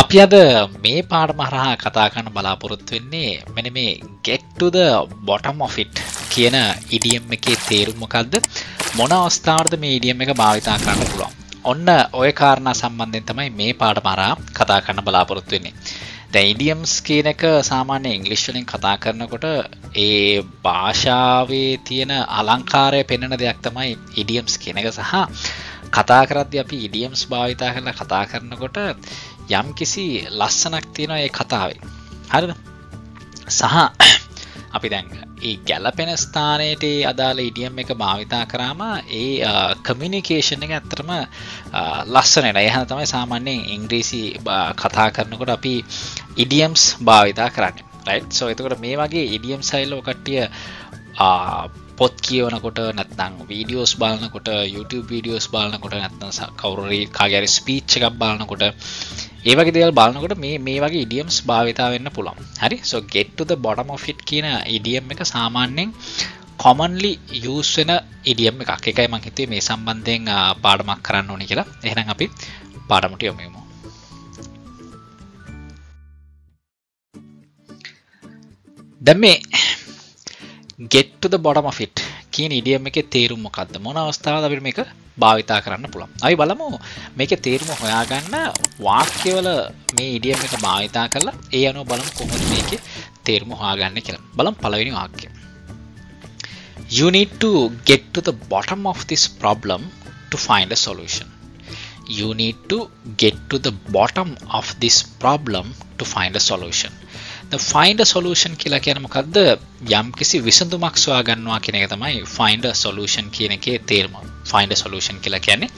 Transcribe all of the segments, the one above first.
අපි අද මේ පාඩම හරහා කතා කරන්න බලාපොරොත්තු වෙන්නේ මෙන්න මේ get to the bottom of it කියන idiom එකේ තේරුම මොකද්ද? මොන අවස්ථාවකද මේ idiom එක භාවිතා කරන්න පුළුවන්? ඔන්න ওই කාරණා සම්බන්ධයෙන් තමයි මේ පාඩම හරහා කතා කරන්න බලාපොරොත්තු වෙන්නේ. දැන් idioms කියන එක සාමාන්‍ය ඉංග්‍රීසි වලින් කතා කරනකොට ඒ භාෂාවේ තියෙන අලංකාරය පෙන්වන දෙයක් තමයි idioms කියන එක සහ කතා කරද්දී අපි idioms භාවිතා කරලා කතා කරනකොට යම් කිසි ලස්සනක් තියෙනවා ඒ කතාවේ. හරිද? සහ අපි දැන් ඒ ගැළපෙන ස්ථානයට ඒ අදාළ idiom එක භාවිතා කරාම ඒ කමියුනිකේෂන් එක ඇත්තටම ලස්සන වෙනවා. ඒ හැම තමයි සාමාන්‍යයෙන් ඉංග්‍රීසි කතා කරනකොට අපි idioms භාවිතා කරන්නේ. right? so එතකොට මේ වගේ idiom style එක කට්ටිය පොත් කියවනකොට නැත්නම් වීඩියෝස් බලනකොට YouTube වීඩියෝස් බලනකොට නැත්නම් කවුරුරි කාගේ හරි ස්පීච් එකක් බලනකොට ඒ වගේ දේවල් බලනකොට මේ වගේ idioms භාවිතා වෙන්න පුළුවන්. හරි? so get to the bottom of it කියන idiom එක සාමාන්‍යයෙන් commonly use වෙන idiom එකක්. ඒකයි මම හිතුවේ මේ සම්බන්ධයෙන් පාඩමක් කරන්න ඕනේ කියලා. එහෙනම් අපි පාඩමට යමු. දැන් මේ get to the bottom of it කියන idiom එකේ තේරුම මොකක්ද? මොන අවස්ථාවකද අපිට මේක භාවිතා කරන්න පුළුවන්? අපි බලමු මේකේ තේරුම හොයාගන්න වාක්‍යවල මේ idiom එක භාවිතා කරලා ඒ අනුව බලමු කොහොමද මේකේ තේරුම හොයාගන්නේ කියලා. බලමු පළවෙනි වාක්‍යය. You need to get to the bottom of this problem to find a solution. You need to get to the bottom of this problem to find a solution. The find a solution කියලා කියන්නේ මොකද්ද? යම් කිසි විසඳුමක් සොයා ගන්නවා කියන එක තමයි find a solution කියන එකේ තේරුම. Find a solution කියලා කියන්නේ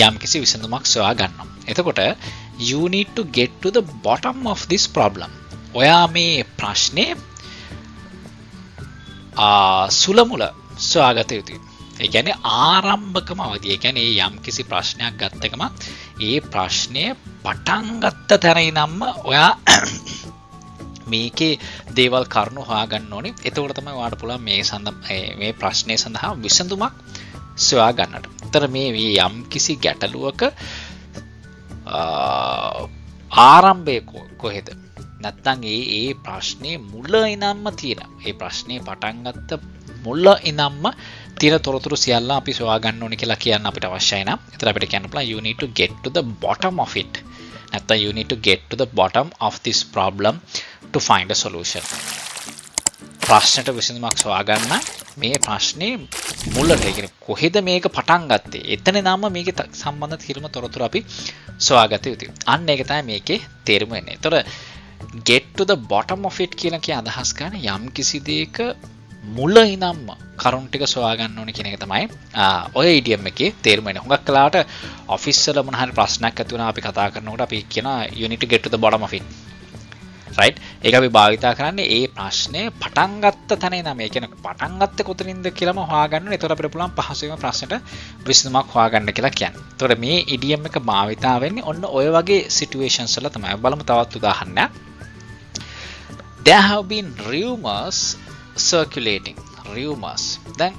යම් කිසි විසඳුමක් සොයා ගන්නවා. එතකොට you need to get to the bottom of this problem. ඔයා මේ ප්‍රශ්නේ සුලමුල සොයාගත යුතුයි. ඒ කියන්නේ ආරම්භකම අවධිය. ඒ කියන්නේ යම් කිසි ප්‍රශ්නයක් ගත්ත එකම ඒ ප්‍රශ්නය පටන් ගත්ත තැන ඉඳන්ම ඔයා මේකේ දේවල් කරුණු හොයාගන්න ඕනේ. එතකොට තමයි ඔයාලට පුළුවන් මේ ප්‍රශ්නේ සඳහා විසඳුමක් සොයා ගන්නට. ඒතර මේ යම් කිසි ගැටලුවක ආරම්භය කොහෙද? නැත්නම් ඒ ප්‍රශ්නේ මුල ඉඳන්ම තියෙන. ඒ ප්‍රශ්නේ පටන් ගත්ත මුල ඉඳන්ම තියෙන තොරතුරු සියල්ල අපි සොයා ගන්න ඕනේ කියලා කියන්න අපිට අවශ්‍යයි නම්. ඒතර අපිට කියන්න පුළුවන් you need to get to the bottom of it. නැත්නම් you need to get to the bottom of this problem to find a solution. ප්‍රශ්නට විසඳුමක් සොයා ගන්න මේ ප්‍රශ්නේ මුලට ඒ කියන්නේ කොහෙද මේක පටන් ගත්තේ? එතන නම් මේකේ සම්බන්ධ තිරම තොරතුරු අපි සොයාගත යුතුයි. අන්න ඒක තමයි මේකේ තේරුම වෙන්නේ. ඒතර get to the bottom of it කියන කේ අදහස් ගන්න යම් කිසි දෙයක මුල ඉඳන්ම කරුණු ටික සොයා ගන්න ඕනේ කියන එක තමයි ඔය idiom එකේ තේරුම වෙන්නේ. හුඟක් කලාවට ඔෆිස් වල මොන හරි ප්‍රශ්නයක් ඇති වුණා අපි කතා කරනකොට අපි කියනවා you need to get to the bottom of it. right? ඒක අපි භාවිතා කරන්නේ ඒ ප්‍රශ්නේ පටන් ගත්ත තැන ඉඳන්. ඒ කියන්නේ පටන් ගත්තේ කොතනින්ද කියලාම හොයාගන්න ඕනේ. ඒතකොට අපිට පුළුවන් පහසුවෙන්ම ප්‍රශ්නෙට විසඳුමක් හොයාගන්න කියලා කියන්නේ. ඒතකොට මේ idiom එක භාවිතා වෙන්නේ ඔන්න ඔය වගේ situations වල තමයි. බලමු තවත් උදාහරණයක්. There have been rumors circulating. Rumors. දැන්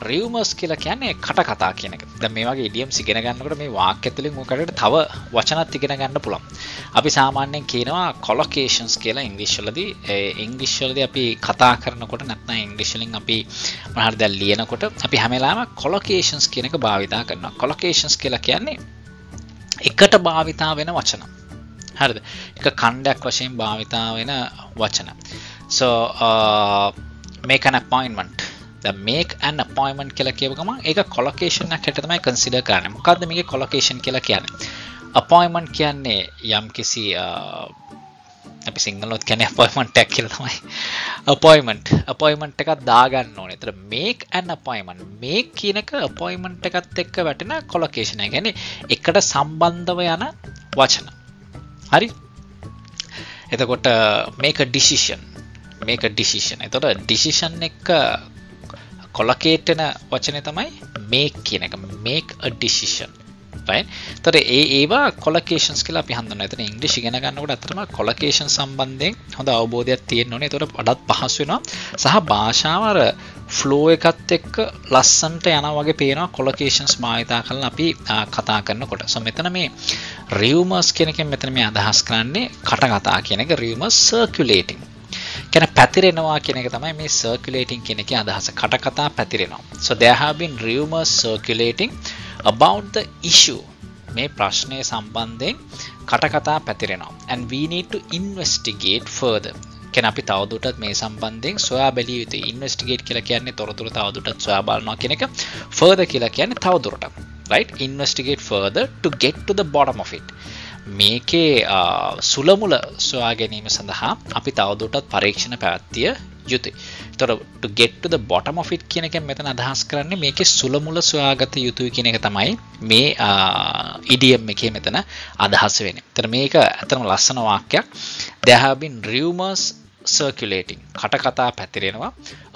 rumors කියලා කියන්නේ කට කතා කියන එක. දැන් මේ වගේ idioms ඉගෙන ගන්නකොට මේ වාක්‍ය තුලින් මොකටද තව වචනත් ඉගෙන ගන්න පුළුවන්. අපි සාමාන්‍යයෙන් කියනවා collocations කියලා ඉංග්‍රීසි වලදී. ඉංග්‍රීසි වලදී අපි කතා කරනකොට නැත්නම් ඉංග්‍රීසි වලින් අපි මොනවාරි දැන් ලියනකොට අපි හැම වෙලාවෙම collocations කියන එක භාවිතා කරනවා. collocations කියලා කියන්නේ එකට භාවිතා වෙන වචන. හරිද? එක ඛණ්ඩයක් වශයෙන් භාවිතා වෙන වචන. so make an appointment. The make an appointment කියලා කියව ගමන් ඒක collocation එකක් හැටියට තමයි consider කරන්නේ. මොකද්ද මේකේ collocation කියලා කියන්නේ? appointment කියන්නේ යම් කිසි අපි සිංහලොත් කියන්නේ appointment එකක් කියලා තමයි. appointment එකක් දාගන්න ඕනේ. ඒතර make an appointment. make කියන එක appointment එකත් එක්ක වැටෙන collocation එක. කියන්නේ එකට සම්බන්ධව යන වචන. හරි? එතකොට make a decision. make a decision. එතකොට decision එක collocate වෙන වචනේ තමයි make කියන එක. make a decision. right? තොර ඒවා collocations කියලා අපි හඳුන්වනවා. එතන ඉංග්‍රීසි ඉගෙන ගන්නකොට අතරම collocation සම්බන්ධයෙන් හොඳ අවබෝධයක් තියෙන්න ඕනේ. ඒතකොට වඩාත් පහසු වෙනවා. සහ භාෂාව අර flow එකත් එක්ක ලස්සනට යනවා වගේ පේනවා collocations භාවිතා කරලා අපි කතා කරනකොට. so මෙතන මේ rumors කියන එකෙන් මෙතන මේ අදහස් කරන්නේ කටකතා කියන එක rumors circulating. කියන්නේ පැතිරෙනවා කියන එක තමයි මේ circulating කියන එකේ අදහස. කටකතා පැතිරෙනවා. so there have been rumors circulating about the issue. මේ ප්‍රශ්නය සම්බන්ධයෙන් කටකතා පැතිරෙනවා. and we need to investigate further. කියන්නේ අපි තවදුරටත් මේ සම්බන්ධයෙන් සොයා බැලිය යුතුයි. investigate කියලා කියන්නේ තොරතුරු තවදුරටත් සොයා බලනවා කියන එක. further කියලා කියන්නේ තවදුරටත්. right? investigate further to get to the bottom of it. මේකේ සුලමුල සොයා ගැනීම සඳහා අපි තවදුරටත් පරීක්ෂණ පැවැත්විය යුතුයි. ඒතර to get to the bottom of it කියන එකෙන් මෙතන අදහස් කරන්නේ මේකේ සුලමුල සොයාගත යුතුයි කියන එක තමයි මේ idiom එකේ මෙතන අදහස් වෙන්නේ. ඒතර මේක ඇත්තම ලස්සන වාක්‍යයක්. There have been rumors circulating. කටකතා පැතිරෙනවා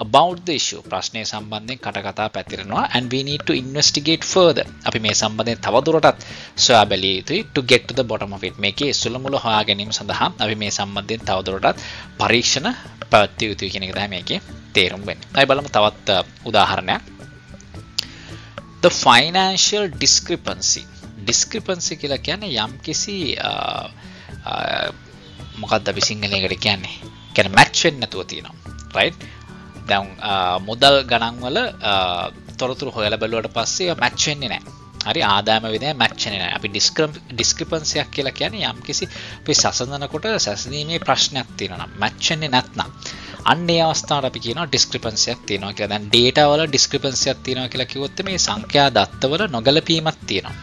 about the issue. ප්‍රශ්නය සම්බන්ධයෙන් කටකතා පැතිරෙනවා and we need to investigate further. අපි මේ සම්බන්ධයෙන් තවදුරටත් සොයා බැලිය යුතුයි to get to the bottom of it. මේකේ සුලමුල හොයා ගැනීම සඳහා අපි මේ සම්බන්ධයෙන් තවදුරටත් පරීක්ෂණ පැවැත්විය යුතුයි කියන එක තමයි මේකේ තේරුම් වෙන්නේ. අපි බලමු තවත් උදාහරණයක්. The financial discrepancy. discrepancy කියලා කියන්නේ යම්කිසි මොකක්ද අපි සිංහලයකට කියන්නේ? කියන්නේ match වෙන්නේ නැතුව තියෙනවා. right? දැන් මුදල් ගණන් වල තොරතුරු හොයලා බැලුවට පස්සේ match වෙන්නේ නැහැ. හරි ආදායම විදය match වෙන්නේ නැහැ. අපි discrepancy එකක් කියලා කියන්නේ යම්කිසි අපි සසඳනකොට සැසඳීමේ ප්‍රශ්නයක් තියෙනවා නම් match වෙන්නේ නැත්නම් අන්න ඒ අවස්ථාවට අපි කියනවා discrepancy එකක් තියෙනවා කියලා. දැන් data වල discrepancy එකක් තියෙනවා කියලා කිව්වොත් මේ සංඛ්‍යා දත්තවල නොගැලපීමක් තියෙනවා.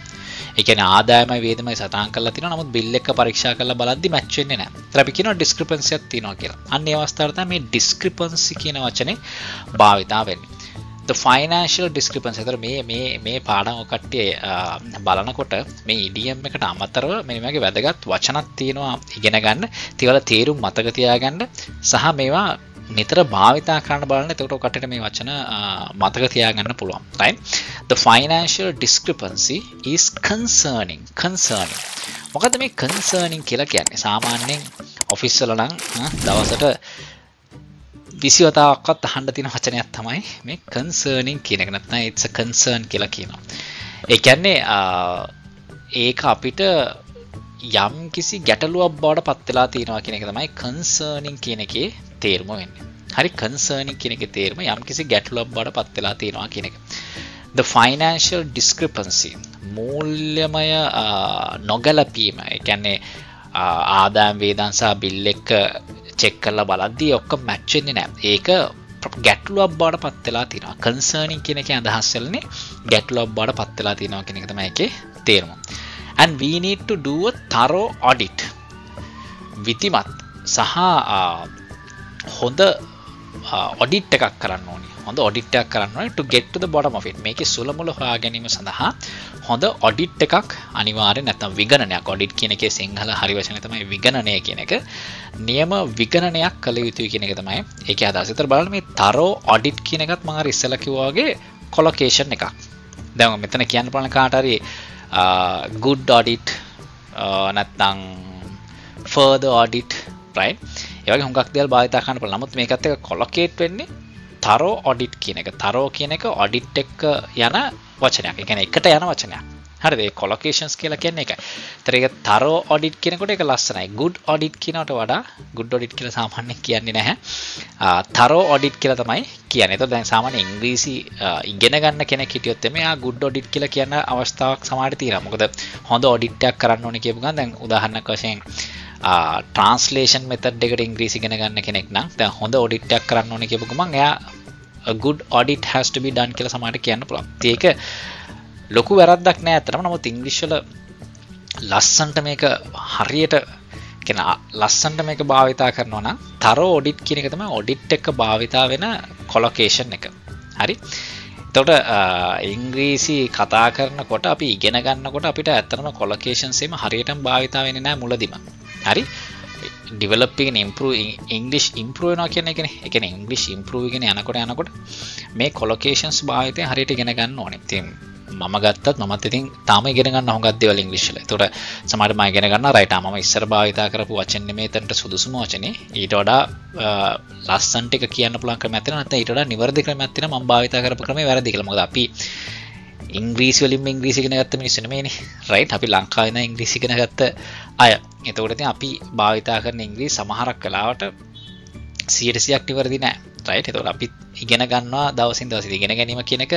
ඒ කියන්නේ ආදායමයි වේදමයි සටහන් කරලා තියෙනවා. නමුත් බිල් එක පරීක්ෂා කරලා බලද්දි මැච් වෙන්නේ නැහැ. ඒතර අපි කියනවා discrepancy එකක් තියෙනවා කියලා. අන්න ඒ අවස්ථාවට තමයි මේ discrepancy කියන වචනේ භාවිතා වෙන්නේ. The financial discrepancy. ඒතර මේ පාඩම් ඔය කට්ටිය බලනකොට මේ idiom එකට අමතරව මෙන්න මේකේ වැදගත් වචනක් තියෙනවා ඉගෙන ගන්න. ඒවල තේරුම් මතක තියාගන්න සහ මේවා නිතර භාවිතා කරන්න බලන්න. එතකොට ඔය කට්ටියට මේ වචන මතක තියාගන්න පුළුවන්. right? The financial discrepancy is concerning. මොකද මේ concerning කියලා කියන්නේ? සාමාන්‍යයෙන් ඔෆිස් වල නම් දවසට 20 වතාවක්වත් අහන්න තියෙන වචනයක් තමයි මේ concerning කියන එක. නැත්නම් it's a concern කියලා කියනවා. ඒ කියන්නේ ඒක අපිට යම් කිසි ගැටලුවක් බවට පත් වෙලා තියෙනවා කියන එක තමයි concerning කියන එකේ තේරුම වෙන්නේ. හරි concerning කියන එකේ තේරුම යම් කිසි ගැටලුවක් බවට පත් වෙලා තියෙනවා කියන එක. The financial discrepancy මූල්‍යමය නොගැලපීම. ඒ කියන්නේ ආදායම් වේදන් සහ බිල් එක චෙක් කරලා බලද්දී ඔක්කොම මැච් වෙන්නේ නැහැ. ඒක ගැටලුවක් බවට පත් වෙලා තියෙනවා. concerning කියන එකේ අදහස් වෙන්නේ ගැටලුවක් බවට පත් වෙලා තියෙනවා කියන එක තමයි ඒකේ තේරුම. And we need to do a thorough audit. විතිමත් සහ හොඳ audit එකක් කරන්න ඕනේ. හොඳ audit එකක් කරන්න ඕනේ to get to the bottom of it. මේකේ සුලමුල හොයා ගැනීම සඳහා හොඳ audit එකක් අනිවාර්යෙන් නැත්නම් විගණනයක්. audit කියන එකේ සිංහල හරි වචනේ තමයි විගණනය කියන එක. නියම විගණනයක් කළ යුතුයි කියන එක තමයි ඒකේ අදහස. ඒතර බලන්න මේ thorough audit කියන එකත් මම අර ඉස්සෙල්ලා කිව්වා වගේ collocation එකක්. දැන් මෙතන කියන්න පුළුවන් කාට හරි good audit නැත්නම් further audit, right? ඒ වගේ හුඟක් දේවල් භාවිතා කරන්න පුළුවන්. නමුත් මේකත් එක්ක collocate වෙන්නේ thorough audit කියන එක. thorough කියන එක audit එක යන වචනයක්. ඒ කියන්නේ එකට යන වචනයක්. හරිද? ඒ collocations කියලා කියන්නේ ඒකයි. ඒතර ඒක thorough audit කියනකොට ඒක ලස්සනයි. good audit කියනකට වඩා good audit කියලා සාමාන්‍යයෙන් කියන්නේ නැහැ. thorough audit කියලා තමයි කියන්නේ. ඒතර දැන් සාමාන්‍ය ඉංග්‍රීසි ඉගෙන ගන්න කෙනෙක් හිටියොත් එමේ good audit කියලා කියන අවස්ථාවක් සමහරට තියෙනවා. මොකද හොඳ audit එකක් කරන්න ඕනේ කියපු ගමන් දැන් උදාහරණයක් වශයෙන් translation method එකට ඉංග්‍රීසි ඉගෙන ගන්න කෙනෙක් නම් දැන් හොඳ audit එකක් කරන්න ඕනේ කියපු ගමන් එයා a good audit has to be done කියලා සමහරට කියන්න පුළුවන්. ඒක ලොකු වැරද්දක් නෑ අතරම. නමුත් ඉංග්‍රීසි වල ලස්සන්ට මේක හරියට කියන ලස්සන්ට මේක භාවිතා කරනවා නම් thorough audit කියන එක තමයි audit එක භාවිතා වෙන collocation එක. හරි? එතකොට ඉංග්‍රීසි කතා කරනකොට අපි ඉගෙන ගන්නකොට අපිට ඇත්තටම collocations එහෙම හරියටම භාවිතා වෙන්නේ නැහැ මුලදිම. හරි? develop එකගෙන improve English improve වෙනවා කියන එකනේ. ඒ කියන්නේ English improve එකගෙන යනකොට මේ collocations භාවිතය හරියට ඉගෙන ගන්න ඕනේ. ඉතින් මම ගත්තත් මමත් ඉතින් තාම ඉගෙන ගන්න හොඟක් දේවල් ඉංග්‍රීසි වල. ඒතකොට සමහරවිට මම ඉගෙන ගන්නවා රයිට් මම ඉස්සර භාවිතා කරපු වචන නෙමෙයි එතනට සුදුසුම වචනේ. ඊට වඩා ලස්සන ටික කියන්න පුළුවන් ක්‍රමයක් තියෙනවා. නැත්නම් ඊට වඩා නිවැරදි ක්‍රමයක් තියෙනවා මම භාවිතා කරපු ක්‍රමේ වැරදි කියලා. මොකද අපි ඉංග්‍රීසි වලින්ම ඉංග්‍රීසි ඉගෙන ගත්ත මිනිස්සු නෙමෙයිනේ. රයිට් අපි ලංකාවේ ඉඳන් ඉංග්‍රීසි ඉගෙන ගත්ත අය. ඒතකොට ඉතින් අපි භාවිතා කරන ඉංග්‍රීසි සමහරක් වෙලාවට 100% නිවැරදි නෑ. රයිට්. ඒතකොට අපි ඉගෙන ගන්නවා දවසින් දවස ඉගෙන ගැනීම කියන එක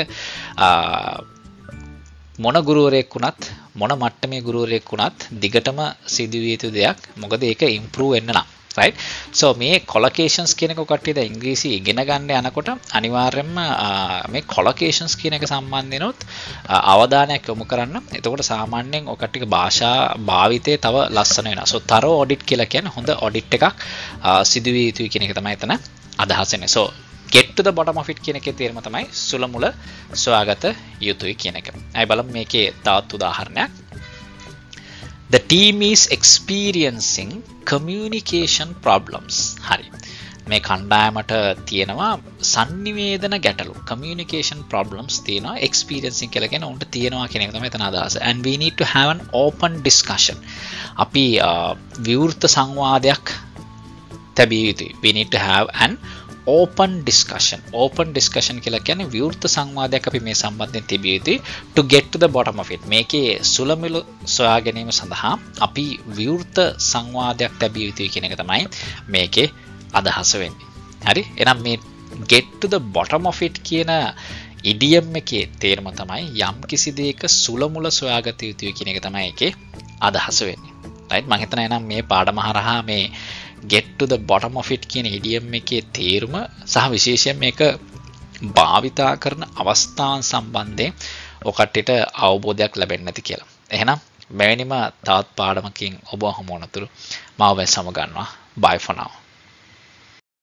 මොන ගුරුවරයෙක් වුණත් මොන මට්ටමේ ගුරුවරයෙක් වුණත් දිගටම සිදුවිය යුතු දෙයක්. මොකද ඒක ඉම්ප්‍රූව් වෙන්න නම්. right so මේ collocations කියන එක කට්ටියද ඉංග්‍රීසි ඉගෙන ගන්න යනකොට අනිවාර්යයෙන්ම මේ collocations කියන එක සම්බන්ධිනොත් අවධානයක් යොමු කරන්න. එතකොට සාමාන්‍යයෙන් ඔය කට්ටියක භාෂා භාවිතේ තව ලස්සන වෙනවා. so thorough audit කියලා කියන්නේ හොඳ audit එකක් සිදුවිය යුතුයි කියන එක තමයි එතන අදහස් වෙන්නේ. so get to the bottom of it කියන එකේ තේරුම තමයි සුල මුල සොයාගත යුතුයි කියන එක. අය බලමු මේකේ තවත් උදාහරණයක්. The team is experiencing communication problems. හරි. මේ කණ්ඩායමට තියෙනවා sannivedana ගැටලු. communication problems තියෙනවා. experiencing කියලා කියන්නේ උන්ට තියෙනවා කියන එක තමයි එතන අදහස. And we need to have an open discussion. අපි විවෘත සංවාදයක් තැබිය යුතුයි. We need to have an open discussion කියලා කියන්නේ විවෘත සංවාදයක් අපි මේ සම්බන්ධයෙන් තිබිය යුතුයි to get to the bottom of it. මේකේ සුලමිල සොයා ගැනීම සඳහා අපි විවෘත සංවාදයක් ලැබිය යුතුයි කියන එක තමයි මේකේ අදහස වෙන්නේ. හරි? එහෙනම් මේ get to the bottom of it කියන idiom එකේ තේරුම තමයි යම් කිසි දෙයක සුලමුල සොයාගත යුතුයි කියන එක තමයි ඒකේ අදහස වෙන්නේ. right? මම හිතනවා එහෙනම් මේ පාඩම හරහා මේ get to the bottom of it කියන idiom එකේ තේරුම සහ විශේෂයෙන් මේක භාවිතා කරන අවස්ථාවන් සම්බන්ධයෙන් ඔකට්ටියට අවබෝධයක් ලැබෙන්නේ නැති කියලා. එහෙනම් මෙවැනිම තවත් පාඩමකින් ඔබ හමු වනතුරු මම ඔබ සමගන්නවා. Bye for now.